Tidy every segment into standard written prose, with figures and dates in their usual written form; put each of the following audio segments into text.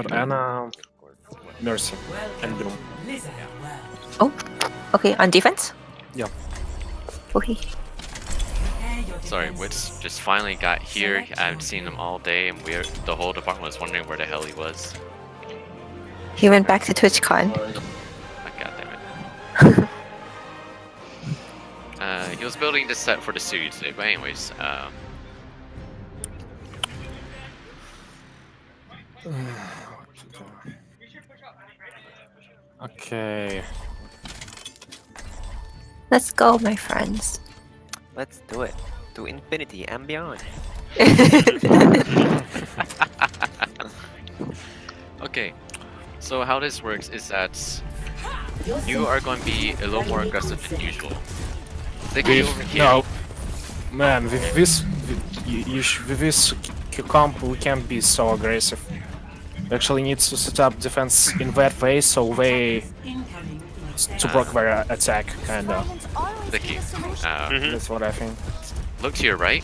Anna, Mercy, and Bloom. Oh, okay, on defense? Yeah. Okay. Sorry, Wits just finally got here. I haven't seen him all day, and the whole department was wondering where the hell he was. He went back to TwitchCon. Oh, God damn it. He was building this set for the studio today, but anyways, Okay. Let's go, my friends. Let's do it. To infinity and beyond. okay. So how this works is that you are going to be a little more aggressive than usual. They get over here. No, man, with this, with this comp, we can't be so aggressive. We actually need to set up defense in that way, so they to block their attack, kinda. Vicky, That's what I think. look to your right.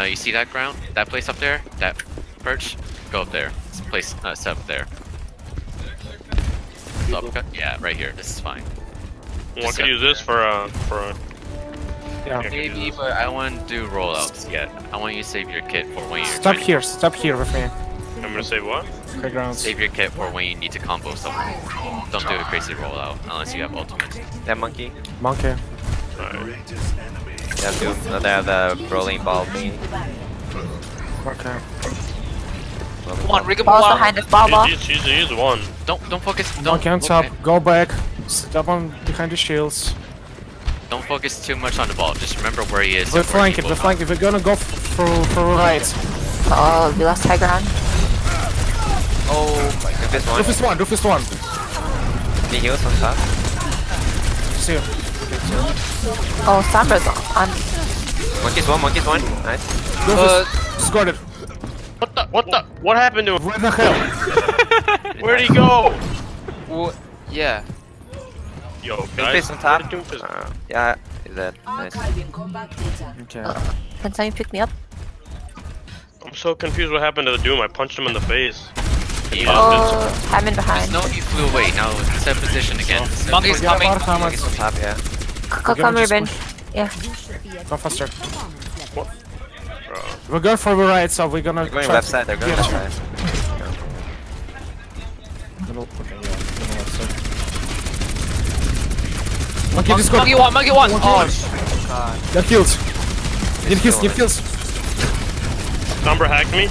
You see that ground? That place up there? That perch? Go up there. Place set up there. So uppercut? Yeah, right here. This is fine. One could use this for Yeah. Maybe, but I don't want to do rollouts yet. I want you to save your kit for when you're Stop here with me. I'm gonna say what? Playgrounds. Save your kit for when you need to combo someone. Don't do a crazy rollout unless you have ultimate. That monkey. Monkey. Alright. That dude. No, they have the rolling ball thingy. Okay. Come on, rig him Balls behind us, ball. He's one. Don't focus. Monkey on top. Go back. Step on behind the shields. Don't focus too much on the ball. Just remember where he is. We're and where he flanking. will We're flanking. We're gonna go for right. Oh, we lost high ground. Oh my god. This one. Do first one. He heals on top. See you. Oh, Sombra's on. Monkey's one. Nice. Go first. Scored it. What happened to him? Where the hell? Where'd he go? Yeah. Yo, Doomfist guys. on top. where did Doomfist- Yeah, he's dead. Nice. Okay. Can someone pick me up? I'm so confused what happened to the Doom. I punched him in the face. He Oh, Hammond behind. no, he flew away. Now set position again. Monkey's Yeah, coming. Mark, Monkey's on top, yeah. Come, Ruben. Yeah. Go faster. Bro. We're going for the right, so we're gonna They're going try left to- side, they're going Yeah. left side. Okay, yeah, left side. Monkey just got. Monkey one. Oh, Get kills. Need kills. Sombra hacked me.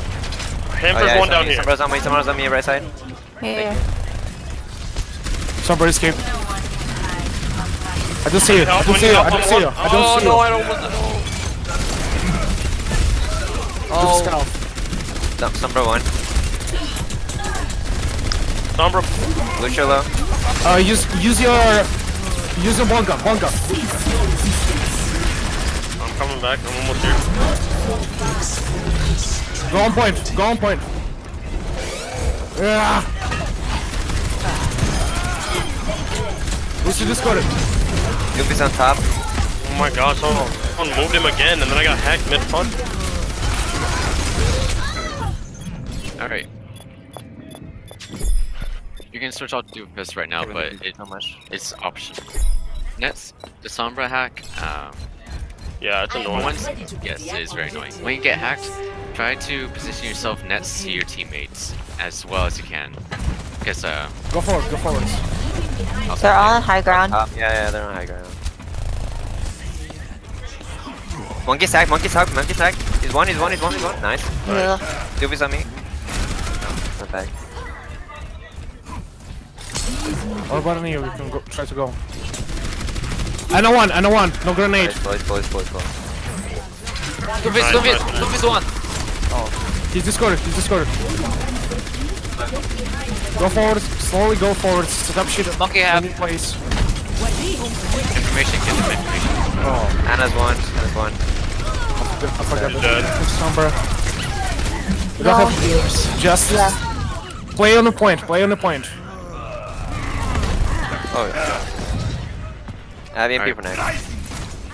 Hamper's Oh, yeah, one down here. Somebody's on me, right side. Yeah. Somebody escape. I don't see you. I don't see you. I don't see you. I don't see you. I don't want to know. Just scout. Sombra one. Sombra. Lucio low. Use your bonga. I'm coming back. I'm almost here. Go on point. Yeah. Lucio just got it. Doomfist on top. Oh my god, someone moved him again, and then I got hacked mid-punch. Alright. You can switch out to Doomfist right now, but How much? it's optional. Nets, the Sombra hack, Yeah, it's annoying. yes, it is very annoying. When you get hacked, try to position yourself next to your teammates as well as you can. Because, Go forward. They're all on high ground. Yeah, they're on high ground. Monkey sack. He's one. Nice. Yeah. Doomfist on me. Not bad. Or bottom here, we can go, try to go. I know one. No grenade. Nice, boys. Doomfist one! He's discorded. Go forward. Slowly go forward. Set up shit. Monkey have In place. information, get them information. Oh, Anna's one. I forgot He's the dead. Sombra. We don't have healers. Just Yeah. play on the point. Oh, yeah. I have EMP for next.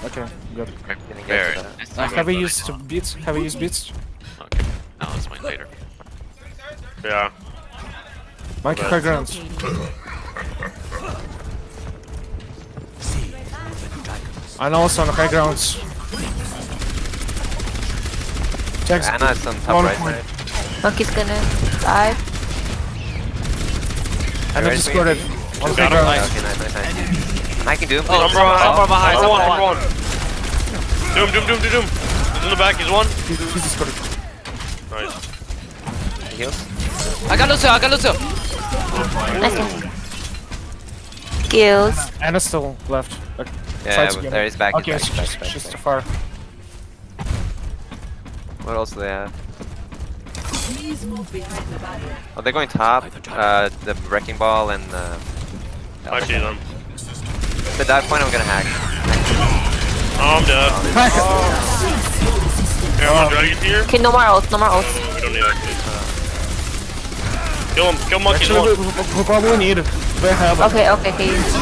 Okay, good. Didn't Very get to that. nice. Have we used beats? Okay, no, it's mine later. Yeah. Monkey high ground. And also on the high grounds. Check. Anna is on top One right point. side. Monkey's gonna die. And I Where's just me? got it. On Got high him. ground. Okay, nice. I can do him. Oh, somewhere behind, Number somewhere one. Doom. He's in the back, he's one. He's just got it. Nice. Heals. I got Lucio. Nice game. Skills. Anna's still left. Like, Yeah, fights but again. there he's back. Okay, He's back. she's too far. What else do they have? Oh, they're going top. The wrecking ball and I see them. the dive point. I'm gonna hack. Oh, I'm dead. Here, I'm dragon here. Okay, no more ult, no more ult. We don't need that. Kill monkey Actually, one. we probably need it. They have it. Okay. That's easy.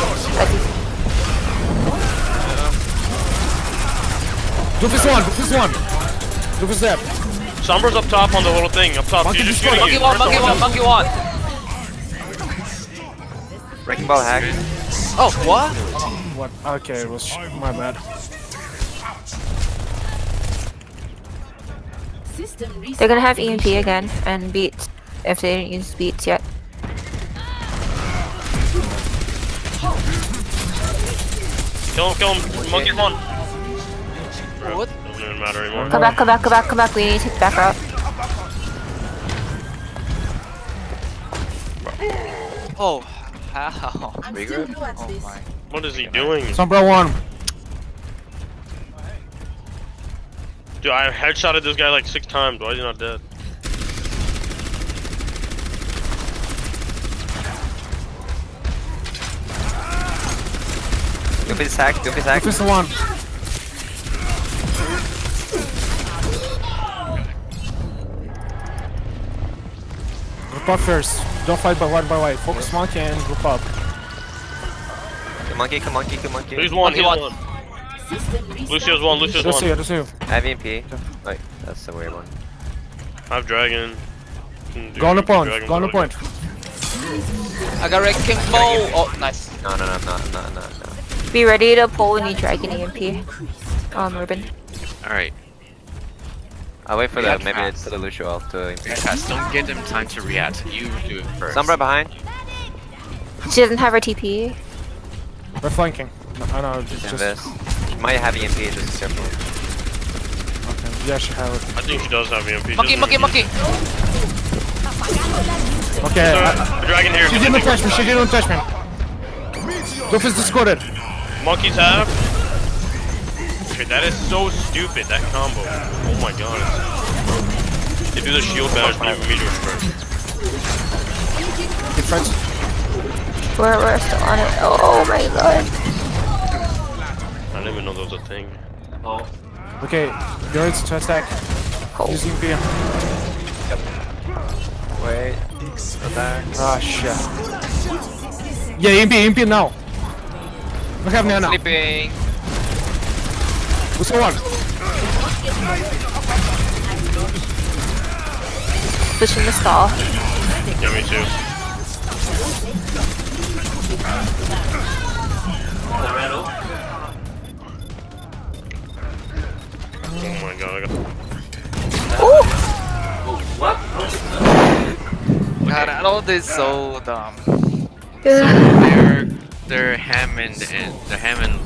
Doofus one. Doofus dead. Sombra's up top on the little thing. Up top. Monkey She's just destroyed. shooting you. Monkey one. Wrecking ball hack. Oh, what? What? Okay, it was my bad. They're gonna have EMP again and beats if they didn't use beats yet. Kill him. Monkey one. What? Doesn't even matter anymore. Come back. We need to take the back route. Oh, how? Regroup? Oh my. What is he doing? Sombra one. Dude, I headshotted this guy like 6 times. Why is he not dead? Doofus hack. Doofus one. Group up first. Don't fight by one. Focus monkey and group up. Come monkey. He's one. Monkey one. Lucio's one. Lucio. I have EMP. Wait, that's a weird one. I have dragon. Go on the point. I got wrecking ball. Oh, nice. No. Be ready to pull when you dragon EMP. Ruben. Alright. I'll wait for Yeah, the maybe fast. it's for the Lucio ult to EMP. Guys, don't give them time to react. You do it first. Sombra behind. She doesn't have her TP. We're flanking. I know, just Invest. She might have EMP. Just careful. okay. Yeah, she have it. I think she does have EMP. Monkey. Okay. Dragon here. She didn't touch me. Doofus discorded. Monkeys have. Okay, that is so stupid, that combo. Oh my god. They do the shield bash and even meteor first. Good friends. We're still on it. Oh my god. I didn't even know there was a thing. Okay, you're ready to attack. Cool. Using B. Wait. Attack. Ah, shit. Yeah, EMP now. Look at me now. Sleeping. What's the one? Pushing the stall. Yeah, me too. Oh my god, I got. God, I know this is so dumb. Yeah. Their Hammond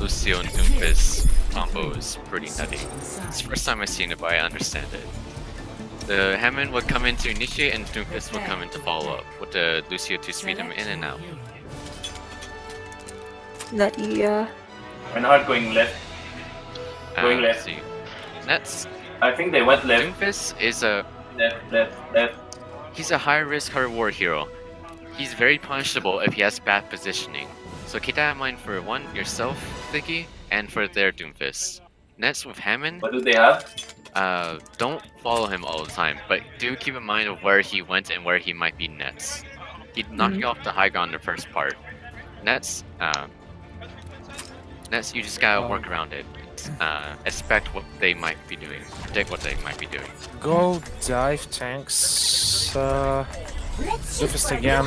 Lucio and Doomfist combo is pretty nutty. It's the first time I've seen it, but I understand it. The Hammond would come in to initiate and Doomfist would come in to follow up, with the Lucio to speed him in and out. Nutty, We're not going left. Going Let's left. see. Nets, I think they went left. Doomfist is a Left. he's a high risk, high reward hero. He's very punishable if he has bad positioning. So keep that in mind for one, yourself, Vicky, and for their Doomfist. Nets with Hammond, What do they have? don't follow him all the time, but do keep in mind of where he went and where he might be Nets. He'd knock you off the high ground in the first part. Nets, you just gotta work around it. Expect what they might be doing. Predict what they might be doing. Go dive tanks. Doofus again.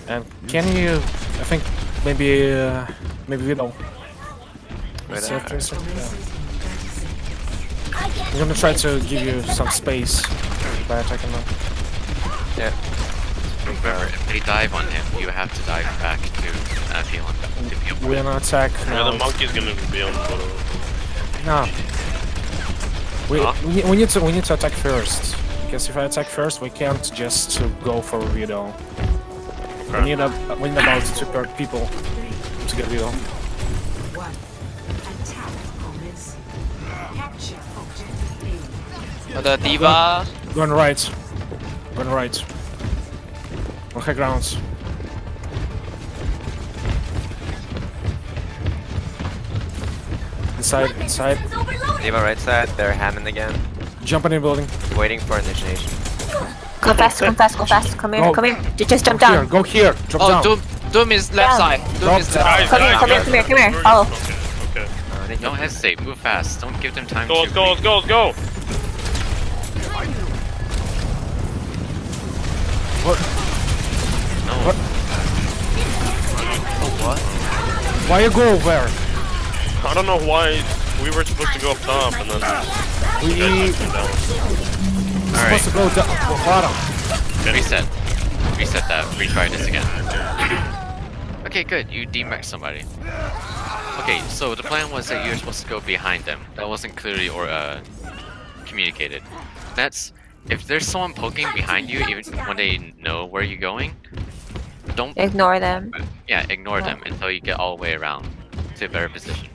And can you? I think maybe Widow. Wait, Yeah. I'm gonna try to give you some space by attacking them. Yeah. Remember, if they dive on him, you have to dive back to heal him. To heal him. We're gonna attack Yeah, now. the monkey's gonna be on the bottom. No. Huh? We need to attack first. Because if I attack first, we can't just go for Widow. We need about 2 people to get Widow. The diva. Going right. Going right. On high grounds. Inside. Diva right side. They're Hammond again. Jumping in building. Waiting for initiation. Go fast, come fast. Come here, Go. come here. Just jump Here, down. go here. Drop Oh, down. Doom is left Down. side. Doom Drop is down. left. Come here. Follow. Okay. Don't hesitate, move fast. Don't give them time Let's to go. What? No. What? What? Why you go there? I don't know why we were supposed to go up top and then We Alright, supposed to go down bottom. reset. Reset that. Retry this again. Okay, good. You demech somebody. Okay, so the plan was that you were supposed to go behind them. That wasn't clearly communicated. That's if there's someone poking behind you, even when they know where you're going, don't Ignore them. ignore them until you get all the way around to a better position.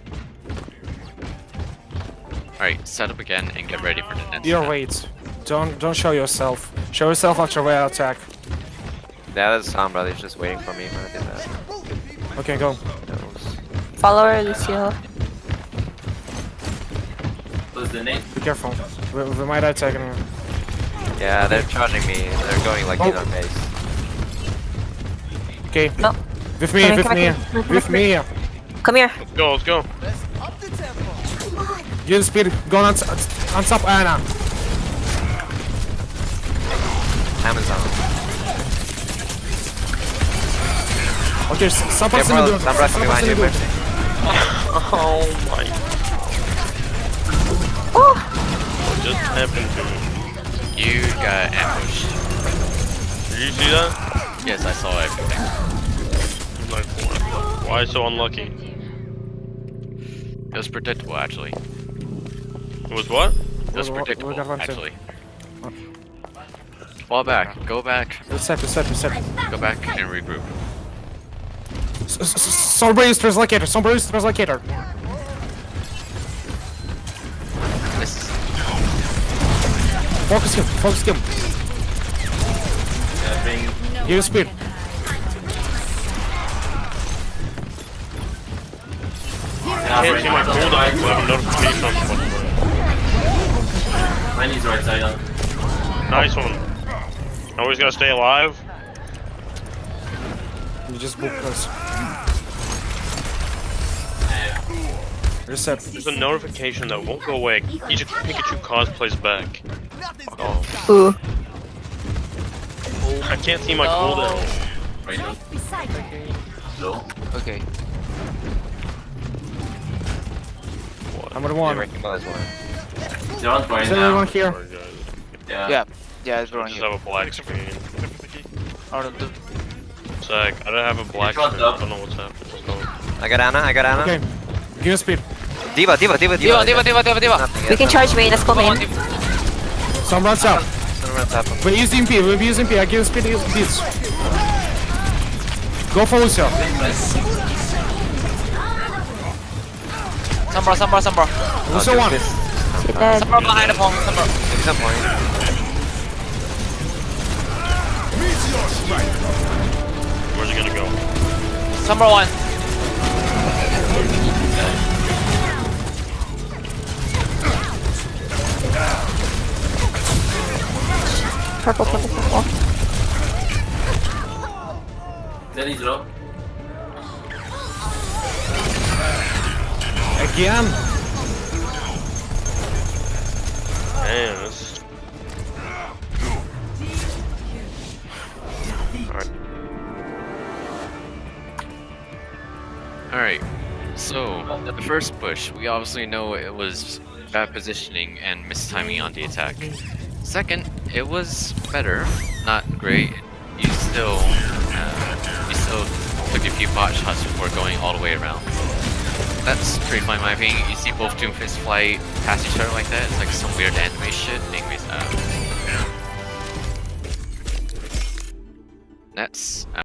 Alright, set up again and get ready for the next Your step. wait. Don't show yourself. Show yourself after we attack. That is Sombra. He's just waiting for me when I did that. Okay, go. That was- Follow her, Lucio. What's the name? Be careful. We might attack him. Yeah, they're charging me. They're going like in on base. Okay. No. With me. With me. Come here. let's go. Use speed. Go on top, Anna. Hammond's on. Okay, some person Careful, do it. Sombra coming behind you. Mercy. Oh my. Oh, What just happened to me? You got ambushed. Did you see that? Yes, I saw everything. Like, why so unlucky? It was predictable, actually. It was what? It was We predictable, got one too. actually. Fall back. Go back. Reset. Go back and regroup. Sombra is translocator. This is Focus him. Use speed. I can't see my cooldown, so I have a notification on Spotify. Mine is right side on. Nice one. Always gotta stay alive. You just book us. Reset. There's a notification that won't go away. Each Pikachu cosplays back. Oh. ooh. I can't see my cooldown. Right now. Low. Okay. Number Yeah, one. Wrecking Ball is one. They're on right Is now. everyone here? Yeah. Yeah, it's I growing just here. have a black screen. Out of the. Sec, I don't have a black Which one's screen. I up? don't know what's happening. Let's go. I got Anna. Okay. Give us speed. Diva. Diva. Nothing We yet, can charge me. Let's go in. Some runs out. Sombra on top of him. We use MP. I give speed. Use beats. Go for Lucio. Sombra. Lucio one. She dead. Sombra behind the pole. Sombra. Maybe some point. Where's he gonna go? Sombra 1. Purple. Then he's low. Again. Man, this. Alright, so the first push, we obviously know it was bad positioning and mistiming on the attack. Second, it was better, not great. You still took a few bot shots before going all the way around. That's pretty fine in my opinion. You see both Doomfist fly past each other like that, it's like some weird anime shit. Anyways, that's